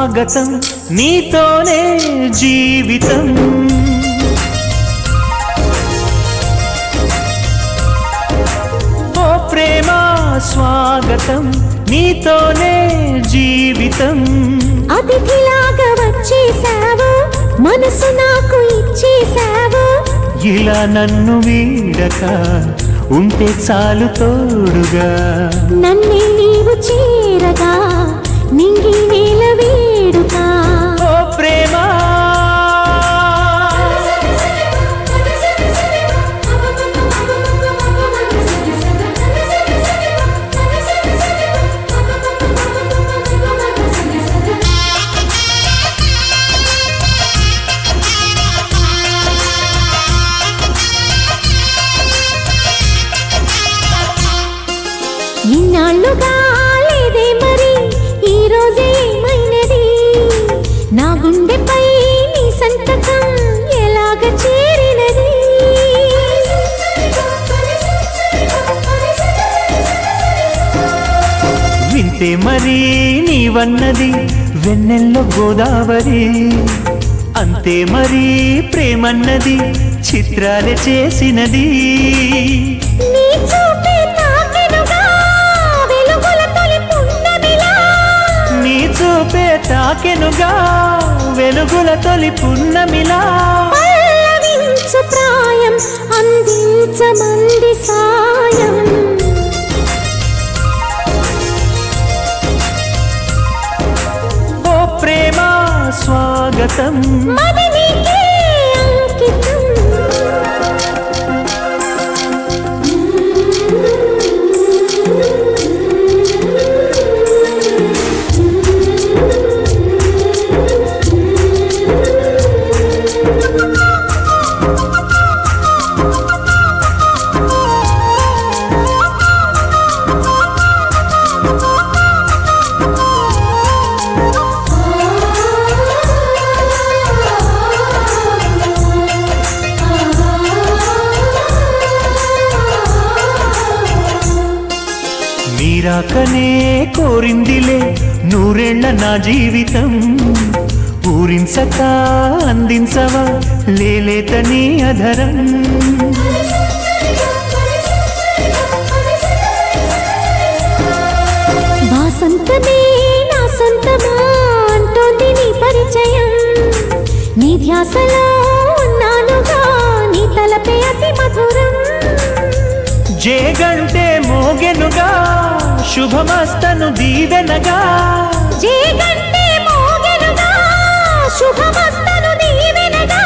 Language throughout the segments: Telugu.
స్వాగతం నీతోనే జీవితం ఓ ప్రేమ స్వాగతం నీతోనే జీవితం అతిథిలాగా వచ్చేసావు మనసు నాకు ఇచ్చేసావు ఇలా నన్ను వీడక ఉంటే చాలు తోడుగా నన్నే నీవు చేరగా నింగి నేల వేడుక ఓ ప్రేమ ఇన్నాళ్ళుగా లేదే మరి ఈ రోజే ఏమైనది నా గుండెపై నీ సంతకం ఎలాగ చేరినది వింటే మరి నీవన్నది వెన్నెల్లో గోదావరి అంతే మరి ప్రేమన్నది చిత్రాలే చేసినది నీ చూపే తాకెనుగా వెలుగుల తొలి పున్నమిలా నీ చూపే తాకెనుగా వెలుగుల తొలి పున్నమిలా పల్లవించు ప్రాయం అందించమంది సాయం ఓ ప్రేమ స్వాగతం మది నీకే అంకితం మీరాకనే కోరిందిలే నూరేళ్ల నా జీవితం ఊరించక అందించవా లేలేత నీ అధరం వాసంతమే నా సొంతమా అంటోంది నీ పరిచయం నీ ధ్యాసలో ఉన్నానుగా నీ తలపే అతి మధురం జేగంటే మోగెనుగా శుభమస్తను దీవెనగా జేగంటే మోగెనుగా శుభమస్తను దీవెనగా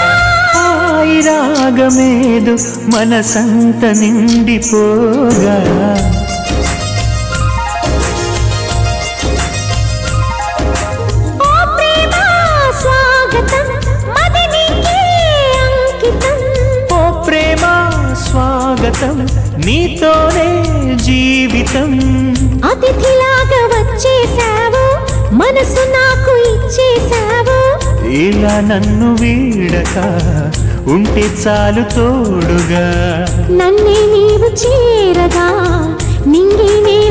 హాయి రాగమేదు మనసంత నిండిపోగా ఓ ప్రేమ స్వాగతం మది నీకే అంకితం ఓ ప్రేమ స్వాగతం నీతోనే జీవితం అతిథిలాగా వచ్చేసావు మనసు నాకు ఇచ్చేసావు ఇలా నన్ను వీడక ఉంటే చాలు తోడుగా నన్నే నీవు చేరగా నింగి నేల